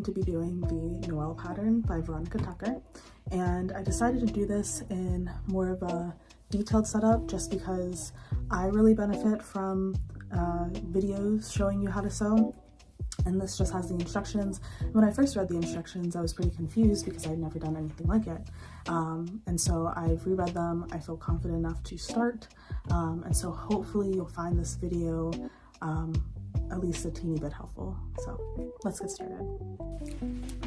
to be doing the Noelle pattern by Veronica Tucker, and I decided to do this in more of a detailed setup just because I really benefit from videos showing you how to sew, and this just has the instructions. When I first read the instructions, I was pretty confused because I'd never done anything like it, and so I've reread them. I feel confident enough to start, and so hopefully you'll find this video at least a teeny bit helpful. So let's get started.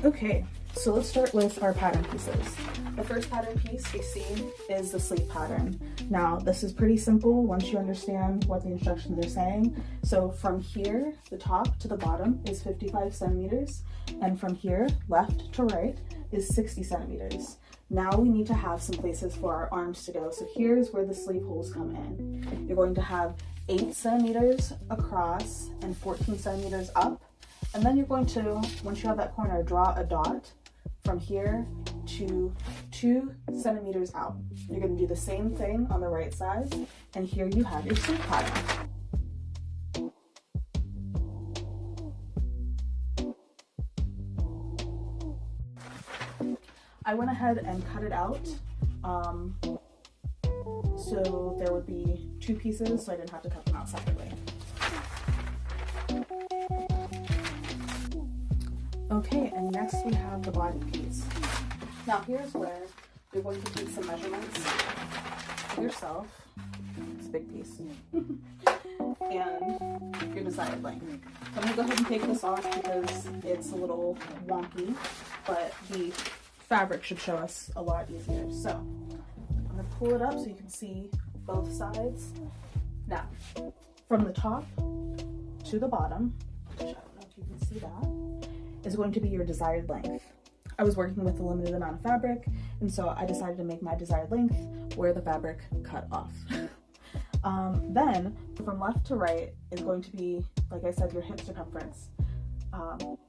Okay, so let's start with our pattern pieces. The first pattern piece we see is the sleeve pattern. Now this is pretty simple once you understand what the instructions are saying. So from here, the top to the bottom is 55 centimeters, and from here, left to right, is 60 centimeters. Now we need to have some places for our arms to go. So here's where the sleeve holes come in. You're going to have 8 centimeters across and 14 centimeters up. And then you're going to, once you have that corner, draw a dot from here to 2 centimeters out. You're going to do the same thing on the right side, and here you have your sleeve pattern. I went ahead and cut it out, so there would be 2 pieces, so I didn't have to cut them out separately. Okay, and next we have the body piece. Now here's where you're going to take some measurements of yourself. It's a big piece. And your desired length. So I'm going to go ahead and take this off because it's a little wonky, but the fabric should show us a lot easier. So I'm going to pull it up so you can see both sides. Now, from the top to the bottom, which I don't know if you can see that, is going to be your desired length. I was working with a limited amount of fabric, and so I decided to make my desired length where the fabric cut off. Then from left to right is going to be, like I said, your hip circumference.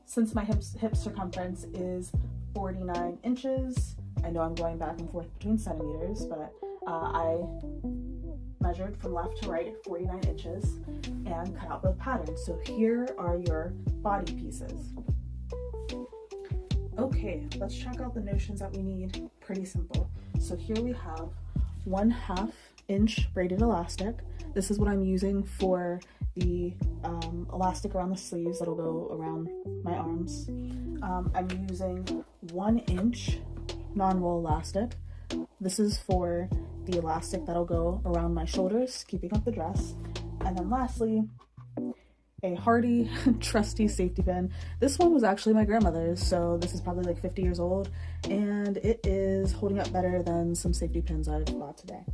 Since my hip circumference is 49 inches, I know I'm going back and forth between centimeters, but I measured from left to right 49 inches and cut out both patterns. So here are your body pieces. Okay, let's check out the notions that we need. Pretty simple. So here we have 1/2 inch braided elastic. This is what I'm using for the elastic around the sleeves that'll go around my arms. I'm using 1 inch non-wool elastic. This is for the elastic that'll go around my shoulders, keeping up the dress. And then lastly, a hardy, trusty safety pin. This one was actually my grandmother's, so this is probably like 50 years old, and it is holding up better than some safety pins I've bought today.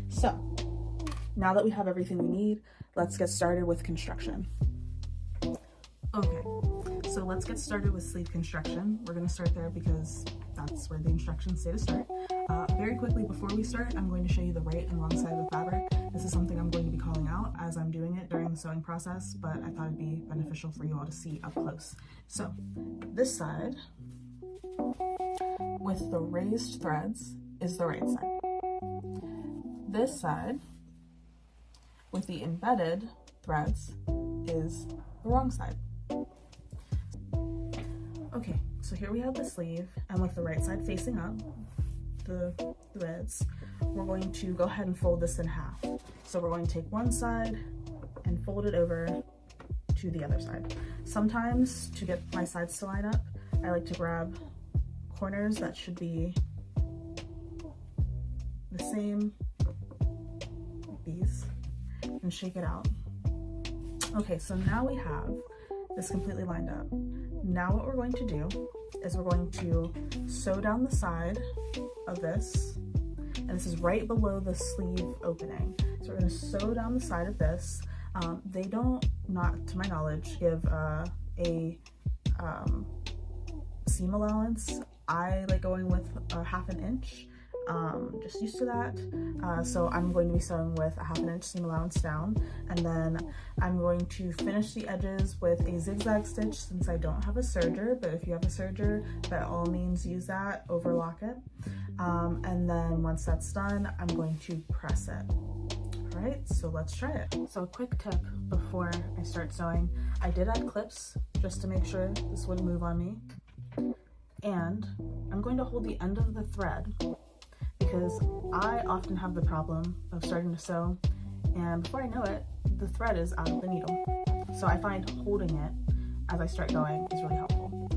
So now that we have everything we need, let's get started with construction. Okay, so let's get started with sleeve construction. We're going to start there because that's where the instructions say to start. Very quickly before we start, I'm going to show you the right and wrong side of the fabric. This is something I'm going to be calling out as I'm doing it during the sewing process, but I thought it'd be beneficial for you all to see up close. So this side with the raised threads is the right side. This side with the embedded threads is the wrong side. Okay, so here we have the sleeve, and with the right side facing up, the threads, we're going to go ahead and fold this in half. So we're going to take one side and fold it over to the other side. Sometimes, to get my sides to line up, I like to grab corners that should be the same, like these, and shake it out. Okay, so now we have this completely lined up. Now what we're going to do is we're going to sew down the side of this, and this is right below the sleeve opening. So we're going to sew down the side of this. They don't, not to my knowledge, give a seam allowance. I like going with a 1/2 inch. Just used to that. So I'm going to be sewing with a 1/2 inch seam allowance down, and then I'm going to finish the edges with a zigzag stitch since I don't have a serger, but if you have a serger, by all means use that, overlock it. And then once that's done, I'm going to press it. All right, so let's try it. So a quick tip before I start sewing, I did add clips just to make sure this wouldn't move on me. I'm going to hold the end of the thread because I often have the problem of starting to sew, and before I know it, the thread is out of the needle. So I find holding it as I start going is really helpful.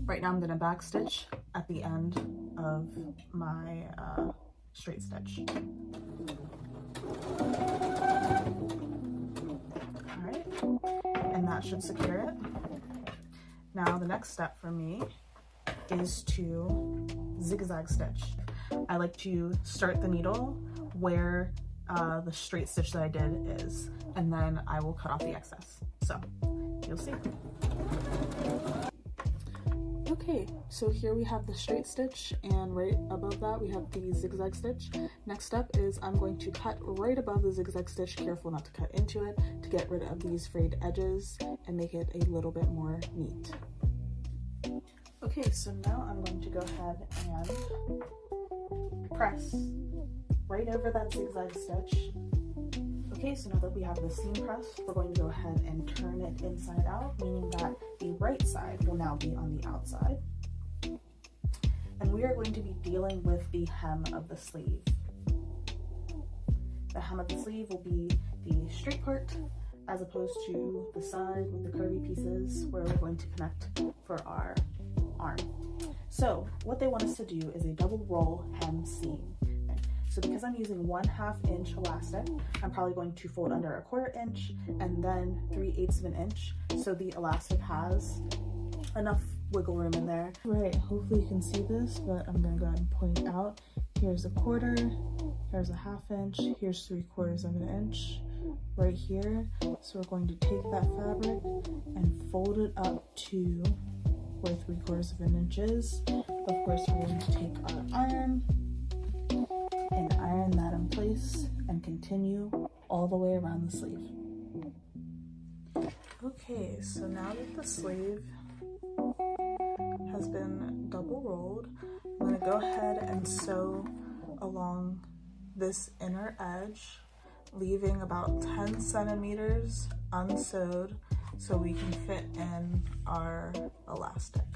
Right now I'm going to back stitch at the end of my straight stitch. Alright, and that should secure it. Now the next step for me is to zigzag stitch. I like to start the needle where the straight stitch that I did is, and then I will cut off the excess. So you'll see. Okay, so here we have the straight stitch, and right above that we have the zigzag stitch. Next step is I'm going to cut right above the zigzag stitch, careful not to cut into it, to get rid of these frayed edges and make it a little bit more neat. Okay, so now I'm going to go ahead and press right over that zigzag stitch. Okay, so now that we have the seam pressed, we're going to go ahead and turn it inside out, meaning that the right side will now be on the outside. And we are going to be dealing with the hem of the sleeve. The hem of the sleeve will be the straight part, as opposed to the side with the curvy pieces where we're going to connect for our arm. So what they want us to do is a double roll hem seam. So because I'm using 1/2 inch elastic, I'm probably going to fold under 1/4 inch and then 3/8 of an inch, so the elastic has enough wiggle room in there. Right, hopefully you can see this, but I'm gonna go ahead and point out. Here's 1/4, here's 1/2 inch, here's 3/4 of an inch right here. So we're going to take that fabric and fold it up to where 3/4 of an inch is. Of course, we're going to take our iron and iron that in place and continue all the way around the sleeve. Okay, so now that the sleeve has been double rolled, I'm going to go ahead and sew along this inner edge, leaving about 10 centimeters unsewed so we can fit in our elastic.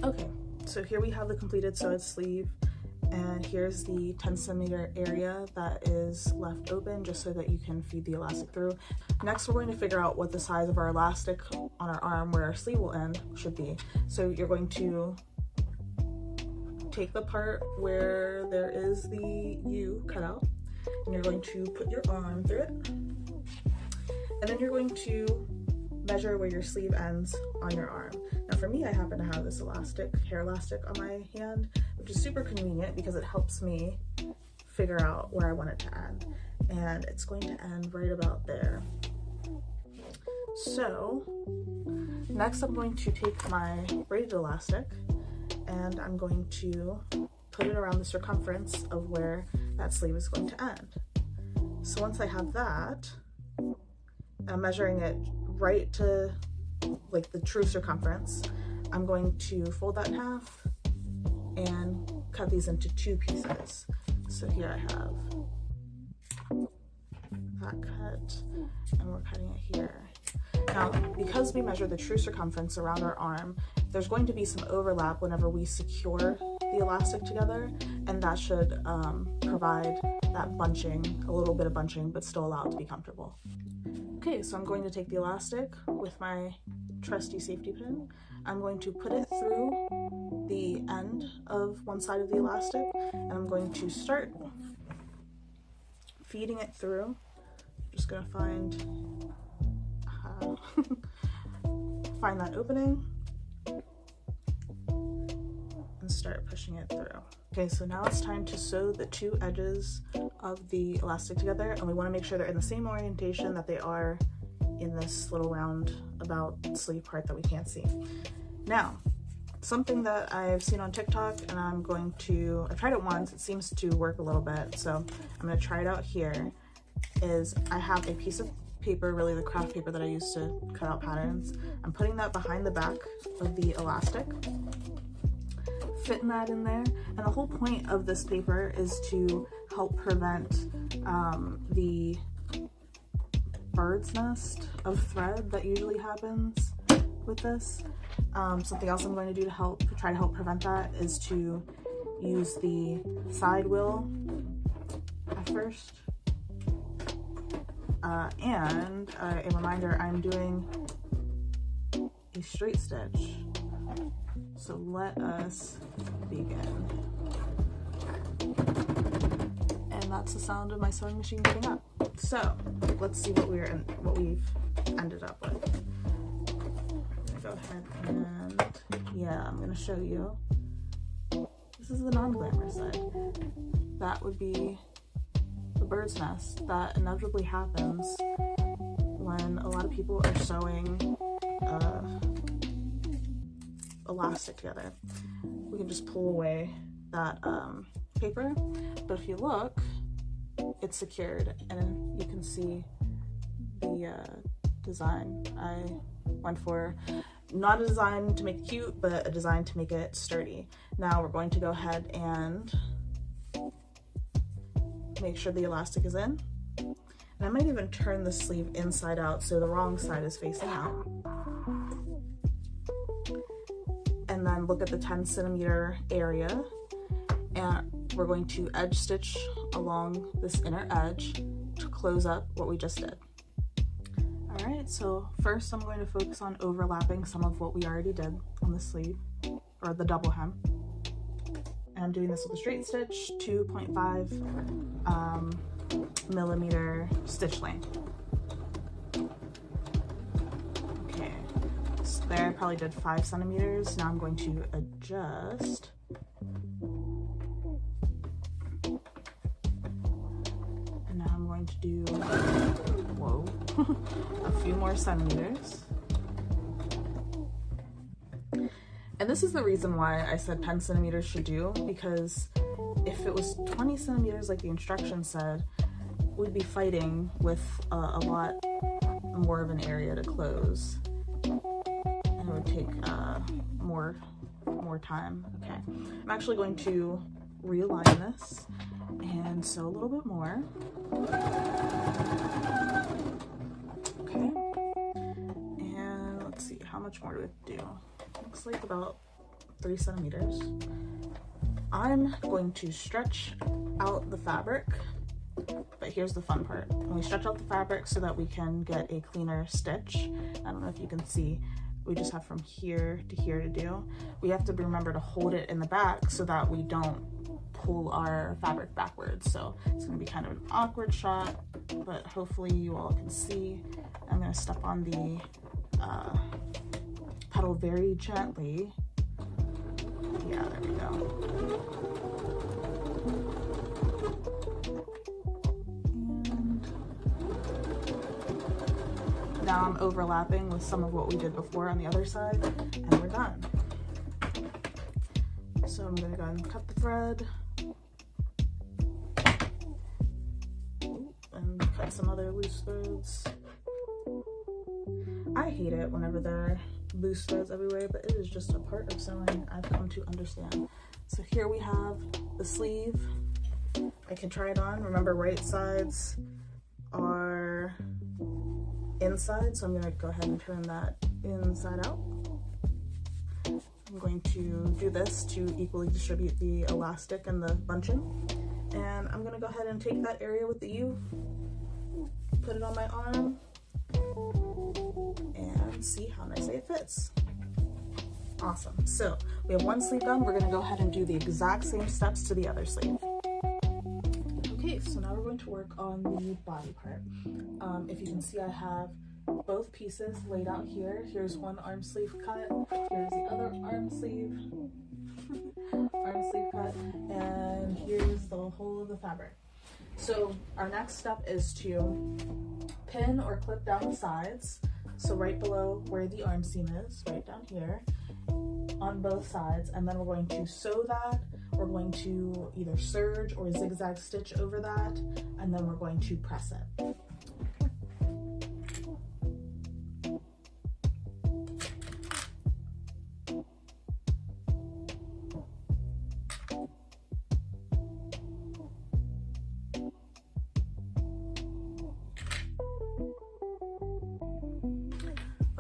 Okay, so here we have the completed sewed sleeve, and here's the 10 centimeter area that is left open just so that you can feed the elastic through. Next, we're going to figure out what the size of our elastic on our arm where our sleeve will end should be. So you're going to take the part where there is the U cut out, and you're going to put your arm through it, and then you're going to measure where your sleeve ends on your arm. Now for me, I happen to have this elastic, hair elastic on my hand, which is super convenient because it helps me figure out where I want it to end. And it's going to end right about there. So next I'm going to take my braided elastic and I'm going to put it around the circumference of where that sleeve is going to end. So once I have that, I'm measuring it right to like the true circumference. I'm going to fold that in half and cut these into 2 pieces. So here I have that cut, and we're cutting it here. Now, because we measure the true circumference around our arm, there's going to be some overlap whenever we secure the elastic together, and that should provide that bunching, a little bit of bunching, but still allow it to be comfortable. Okay, so I'm going to take the elastic with my trusty safety pin. I'm going to put it through the end of one side of the elastic, and I'm going to start feeding it through. I'm just gonna find that opening and start pushing it through. Okay, so now it's time to sew the 2 edges of the elastic together, and we want to make sure they're in the same orientation that they are in this little round about sleeve part that we can't see. Now, something that I've seen on TikTok, and I've tried it once, it seems to work a little bit, so I'm going to try it out here, is I have a piece of paper, really the craft paper that I use to cut out patterns. I'm putting that behind the back of the elastic, fitting that in there, and the whole point of this paper is to help prevent the bird's nest of thread that usually happens with this. Something else I'm going to do to try to help prevent that is to use the side wheel at first. And a reminder, I'm doing a straight stitch. So let us begin. And that's the sound of my sewing machine getting up. So let's see what we've ended up with. I'm gonna go ahead and I'm gonna show you. This is the non-glamorous side. That would be the bird's nest that inevitably happens when a lot of people are sewing elastic together. We can just pull away that paper, but if you look, it's secured, and you can see the design. I went for not a design to make it cute, but a design to make it sturdy. Now we're going to go ahead and make sure the elastic is in. And I might even turn the sleeve inside out so the wrong side is facing out. And then look at the 10 centimeter area, and we're going to edge stitch along this inner edge to close up what we just did. All right, so first I'm going to focus on overlapping some of what we already did on the sleeve, or the double hem. And I'm doing this with a straight stitch, 2.5 millimeter stitch length. Okay, so there I probably did 5 centimeters. Now I'm going to adjust. And now I'm going to do, whoa, a few more centimeters. And this is the reason why I said 10 centimeters should do, because if it was 20 centimeters like the instructions said, we'd be fighting with a lot more of an area to close, and it would take more time. Okay, I'm actually going to realign this and sew a little bit more. Okay, and let's see, how much more do we have to do? Looks like about 3 centimeters. I'm going to stretch out the fabric, but here's the fun part. When we stretch out the fabric so that we can get a cleaner stitch, I don't know if you can see, we just have from here to here to do. We have to remember to hold it in the back so that we don't pull our fabric backwards. So it's gonna be kind of an awkward shot, but hopefully you all can see. I'm gonna step on the pedal very gently. Yeah, there we go. And now I'm overlapping with some of what we did before on the other side, and we're done. So I'm gonna go ahead and cut the thread. And cut some other loose threads. I hate it whenever there are loose threads everywhere, but it is just a part of sewing, I've come to understand. So here we have the sleeve. I can try it on. Remember, right sides are inside, so I'm gonna go ahead and turn that inside out. I'm going to do this to equally distribute the elastic and the bunching. And I'm gonna go ahead and take that area with the U, put it on my arm, and see how nicely it fits. Awesome. So we have one sleeve done. We're gonna go ahead and do the exact same steps to the other sleeve. Okay, so now we're going to work on the body part. If you can see, I have both pieces laid out here. Here's one arm sleeve cut, here's the other arm sleeve, cut, and here's the whole of the fabric. So our next step is to pin or clip down the sides. So right below where the arm seam is, right down here, on both sides, and then we're going to sew that. We're going to either serge or zigzag stitch over that, and then we're going to press it.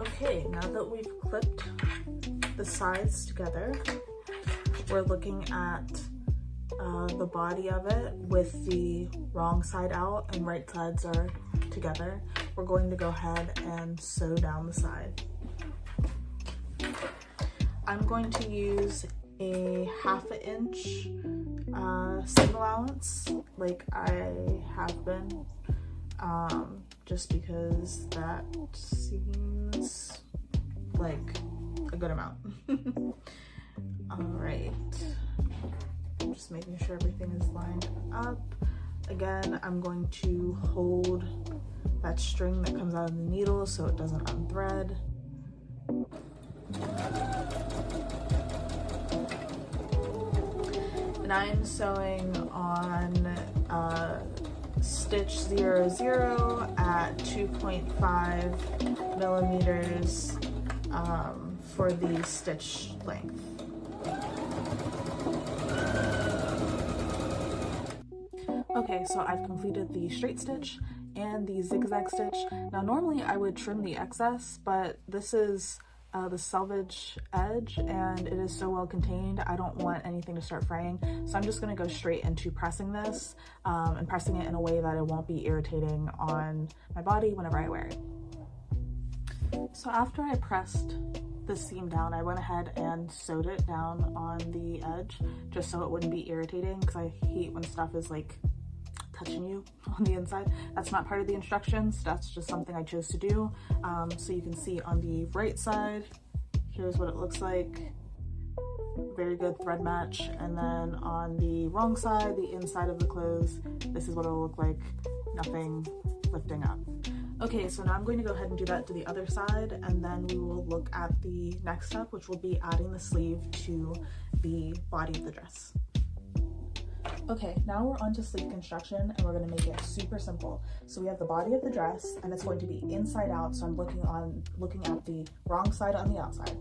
Okay, now that we've clipped the sides together, we're looking at the body of it with the wrong side out and right sides are together. We're going to go ahead and sew down the side. I'm going to use a 1/2 inch seam allowance like I have been, just because that seems like a good amount. All right, I'm just making sure everything is lined up. Again, I'm going to hold that string that comes out of the needle so it doesn't unthread. And I'm sewing on stitch 00 at 2.5 millimeters for the stitch length. Okay, so I've completed the straight stitch and the zigzag stitch. Now normally I would trim the excess, but this is the selvage edge and it is so well contained, I don't want anything to start fraying. So I'm just gonna go straight into pressing this and pressing it in a way that it won't be irritating on my body whenever I wear it. So after I pressed the seam down, I went ahead and sewed it down on the edge just so it wouldn't be irritating, because I hate when stuff is like touching you on the inside. That's not part of the instructions, that's just something I chose to do. So you can see on the right side, here's what it looks like. Very good thread match. And then on the wrong side, the inside of the clothes, this is what it'll look like, nothing lifting up. Okay, so now I'm going to go ahead and do that to the other side, and then we will look at the next step, which will be adding the sleeve to the body of the dress. Okay, now we're on to sleeve construction and we're going to make it super simple. So we have the body of the dress and it's going to be inside out, so I'm looking at the wrong side on the outside.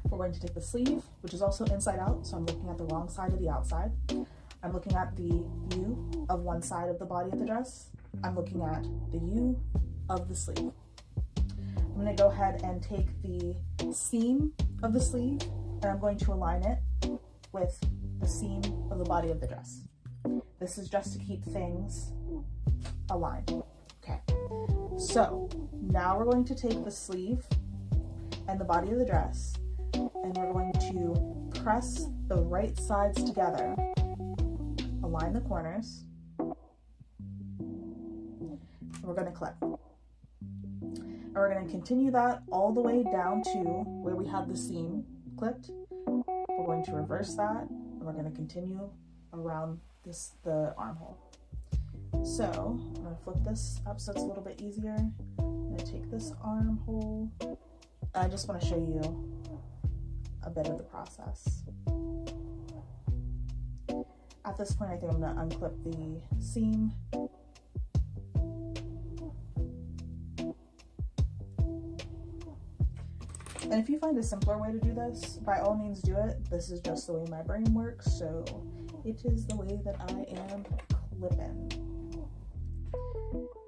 We're going to take the sleeve, which is also inside out, so I'm looking at the wrong side of the outside. I'm looking at the U of one side of the body of the dress. I'm looking at the U of the sleeve. I'm going to go ahead and take the seam of the sleeve and I'm going to align it with the seam of the body of the dress. This is just to keep things aligned. Okay, so now we're going to take the sleeve and the body of the dress and we're going to press the right sides together, align the corners, and we're going to clip. And we're going to continue that all the way down to where we have the seam clipped. We're going to reverse that and we're going to continue around the armhole. So I'm going to flip this up so it's a little bit easier. I'm going to take this armhole. I just want to show you a bit of the process. At this point, I think I'm going to unclip the seam. And if you find a simpler way to do this, by all means do it. This is just the way my brain works, so it is the way that I am clipping.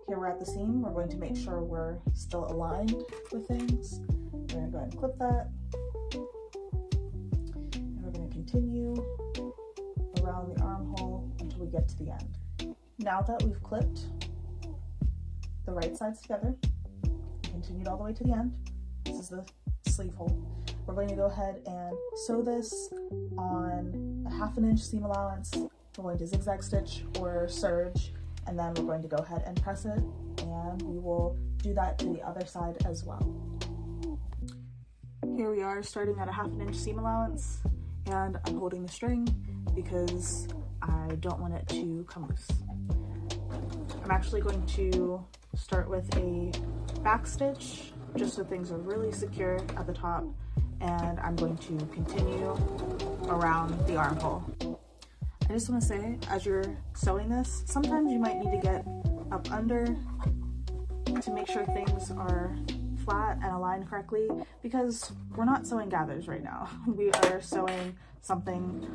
Here we're at the seam. We're going to make sure we're still aligned with things. We're going to go ahead and clip that. And we're going to continue around the armhole until we get to the end. Now that we've clipped the right sides together, continued all the way to the end, this is the sleeve hole. We're going to go ahead and sew this on a 1/2 inch seam allowance. We're going to zigzag stitch or serge, and then we're going to go ahead and press it, and we will do that to the other side as well. Here we are starting at a 1/2 inch seam allowance, and I'm holding the string because I don't want it to come loose. I'm actually going to start with a back stitch just so things are really secure at the top, and I'm going to continue around the armhole. I just want to say, as you're sewing this, sometimes you might need to get up under to make sure things are flat and aligned correctly, because we're not sewing gathers right now. We are sewing something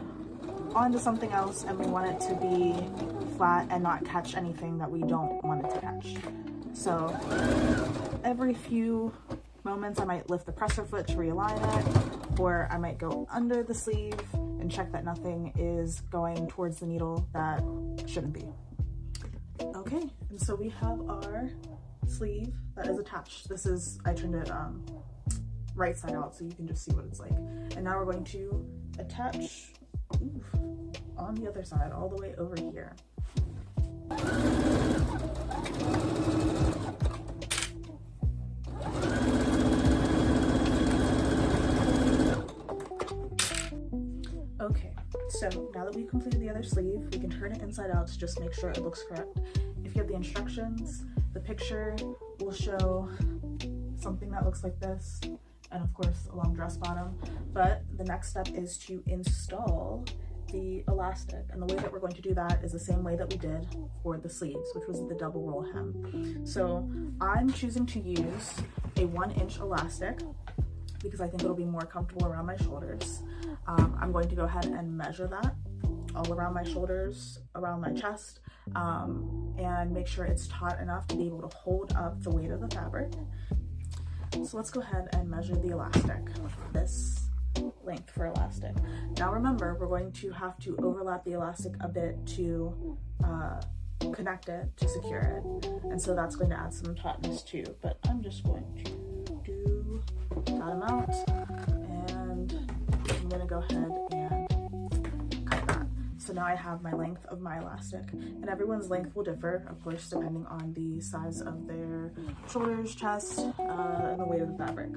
onto something else, and we want it to be flat and not catch anything that we don't want it to catch. So every few moments, I might lift the presser foot to realign it, or I might go under the sleeve and check that nothing is going towards the needle that shouldn't be. Okay, and so we have our sleeve that is attached. This is, I turned it right side out so you can just see what it's like. And now we're going to attach on the other side all the way over here. Okay, so now that we've completed the other sleeve, we can turn it inside out to just make sure it looks correct. If you have the instructions, the picture will show something that looks like this, and of course a long dress bottom. But the next step is to install the elastic, and the way that we're going to do that is the same way that we did for the sleeves, which was the double roll hem. So I'm choosing to use a 1-inch elastic because I think it'll be more comfortable around my shoulders. I'm going to go ahead and measure that all around my shoulders, around my chest, and make sure it's taut enough to be able to hold up the weight of the fabric. So let's go ahead and measure the elastic, this length for elastic. Now remember, we're going to have to overlap the elastic a bit to connect it, to secure it, and so that's going to add some tautness too, but I'm just going to do that amount, and I'm going to go ahead and cut that. So now I have my length of my elastic, and everyone's length will differ, of course, depending on the size of their shoulders, chest, and the weight of the fabric.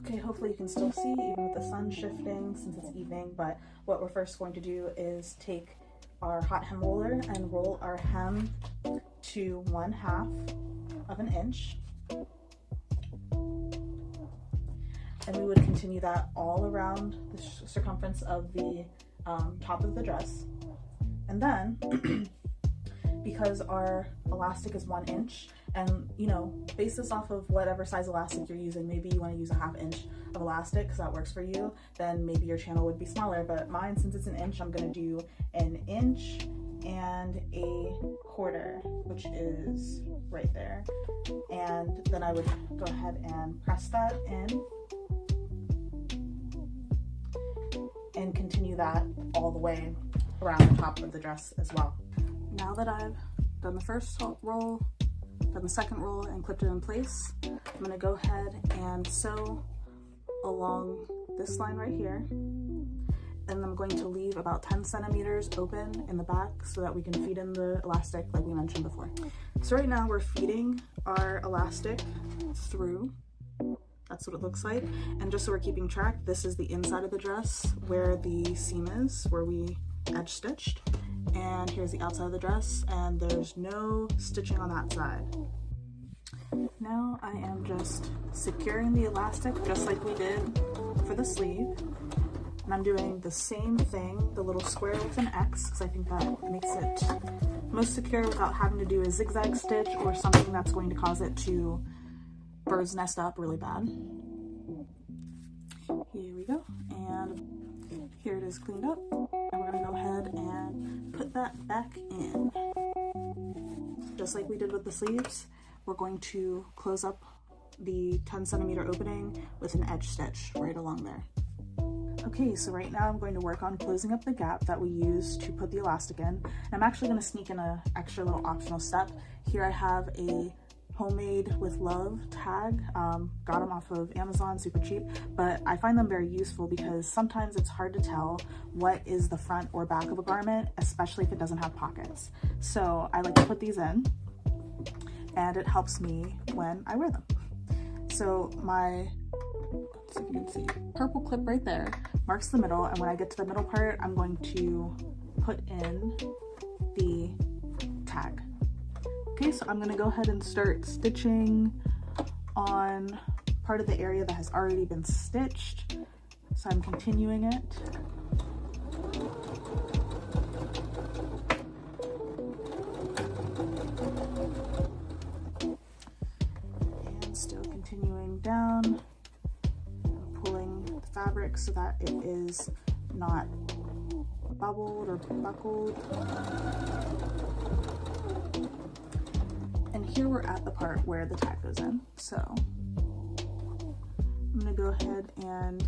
Okay, hopefully you can still see even with the sun shifting since it's evening, but what we're first going to do is take our hot hem roller and roll our hem to 1/2 of an inch. And we would continue that all around the circumference of the top of the dress. And then, because our elastic is 1 inch, and you know, base this off of whatever size elastic you're using. Maybe you want to use a 1/2 inch of elastic because that works for you. Then maybe your channel would be smaller, but mine, since it's 1 inch, I'm going to do 1 inch and 1/4, which is right there. And then I would go ahead and press that in and continue that all the way around the top of the dress as well. Now that I've done the first roll, done the second roll, and clipped it in place, I'm going to go ahead and sew along this line right here, and I'm going to leave about 10 centimeters open in the back so that we can feed in the elastic like we mentioned before. So right now we're feeding our elastic through. That's what it looks like. And just so we're keeping track, this is the inside of the dress where the seam is, where we edge stitched. And here's the outside of the dress, and there's no stitching on that side. Now I am just securing the elastic just like we did for the sleeve. And I'm doing the same thing, the little square with an X, because I think that makes it most secure without having to do a zigzag stitch or something that's going to cause it to bird's nest up really bad. Here we go, and here it is cleaned up, and we're going to go ahead and put that back in. Just like we did with the sleeves, we're going to close up the 10 centimeter opening with an edge stitch right along there. Okay, so right now I'm going to work on closing up the gap that we used to put the elastic in. And I'm actually going to sneak in an extra little optional step. Here I have a homemade with love tag, got them off of Amazon, super cheap, but I find them very useful because sometimes it's hard to tell what is the front or back of a garment, especially if it doesn't have pockets. So I like to put these in, and it helps me when I wear them. So my, so you can see, purple clip right there marks the middle, and when I get to the middle part, I'm going to put in the tag. Okay, so I'm going to go ahead and start stitching on part of the area that has already been stitched. So I'm continuing it. And still continuing down, pulling the fabric so that it is not bubbled or buckled. And here we're at the part where the tag goes in. So I'm gonna go ahead and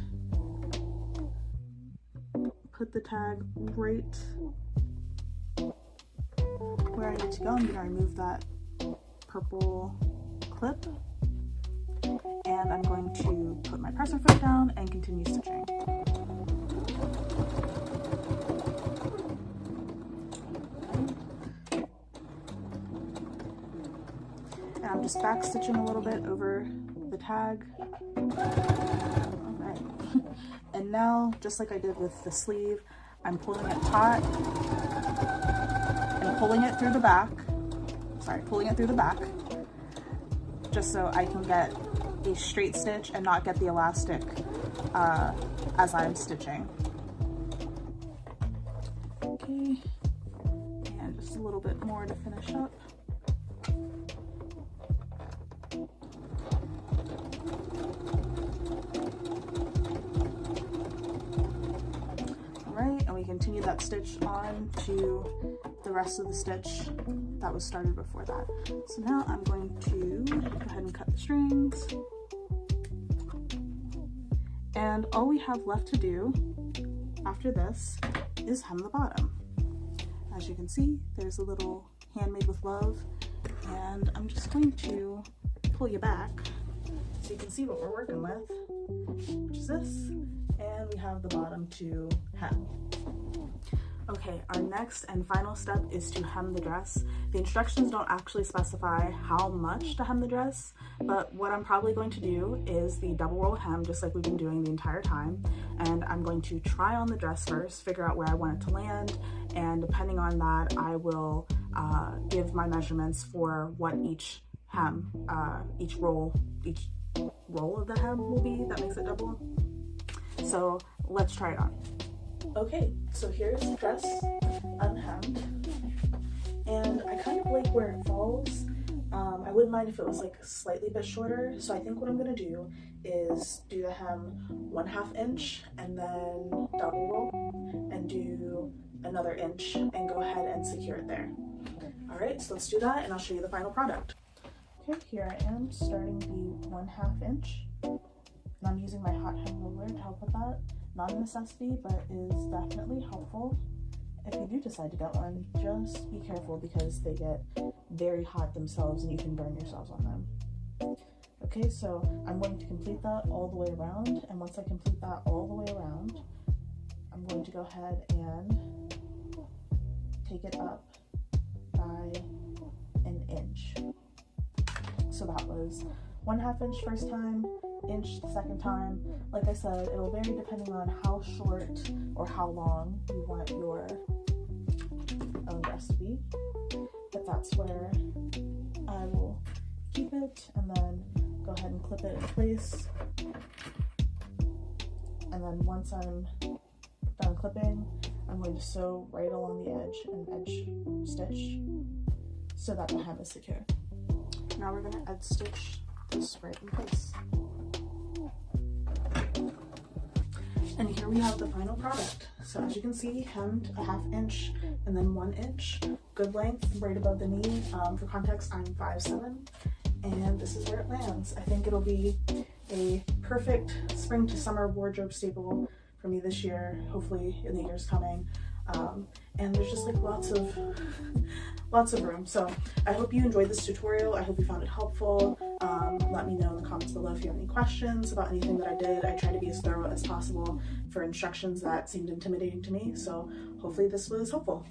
put the tag right where I need to go. I'm gonna remove that purple clip, and I'm going to put my presser foot down and continue stitching. And I'm just back stitching a little bit over the tag. Alright. And now, just like I did with the sleeve, I'm pulling it taut and pulling it through the back. Sorry, pulling it through the back, just so I can get a straight stitch and not get the elastic as I'm stitching. Okay, and just a little bit more to finish up. Alright, and we continue that stitch on to the rest of the stitch that was started before that. So now I'm going to go ahead and cut the strings. And all we have left to do after this is hem the bottom. As you can see, there's a little handmade with love, and I'm just going to pull you back so you can see what we're working with, which is this, and we have the bottom to hem. Okay, our next and final step is to hem the dress. The instructions don't actually specify how much to hem the dress, but what I'm probably going to do is the double roll hem, just like we've been doing the entire time. And I'm going to try on the dress first, figure out where I want it to land, and depending on that, I will give my measurements for what each hem, each roll of the hem will be. That makes it double. So let's try it on. Okay, so here's the dress unhemmed, and I kind of like where it falls. I wouldn't mind if it was like slightly bit shorter, so I think what I'm gonna do is do the hem 1/2 inch and then double roll and do another inch and go ahead and secure it there. All right, so let's do that and I'll show you the final product. Okay, here I am starting the 1/2 inch, and I'm using my hot hem ruler to help with that. Not a necessity, but is definitely helpful. If you do decide to get one, just be careful because they get very hot themselves and you can burn yourselves on them. Okay, so I'm going to complete that all the way around, and once I complete that all the way around, I'm going to go ahead and take it up by 1 inch. So that was 1/2 inch first time, inch the second time. Like I said, it'll vary depending on how short or how long you want your own dress to be, but that's where I will keep it and then go ahead and clip it in place. And then once I'm done clipping, I'm going to sew right along the edge and edge stitch so that the hem is secure. Now we're going to edge stitch this right in place. And here we have the final product. So as you can see, hemmed 1/2 inch and then 1 inch, good length, right above the knee. For context, I'm 5'7", and this is where it lands. I think it'll be a perfect spring to summer wardrobe staple for me this year, hopefully in the years coming. And there's just like lots of room. So I hope you enjoyed this tutorial. I hope you found it helpful. Let me know in the comments below if you have any questions about anything that I did. I try to be as thorough as possible for instructions that seemed intimidating to me. So hopefully this was helpful.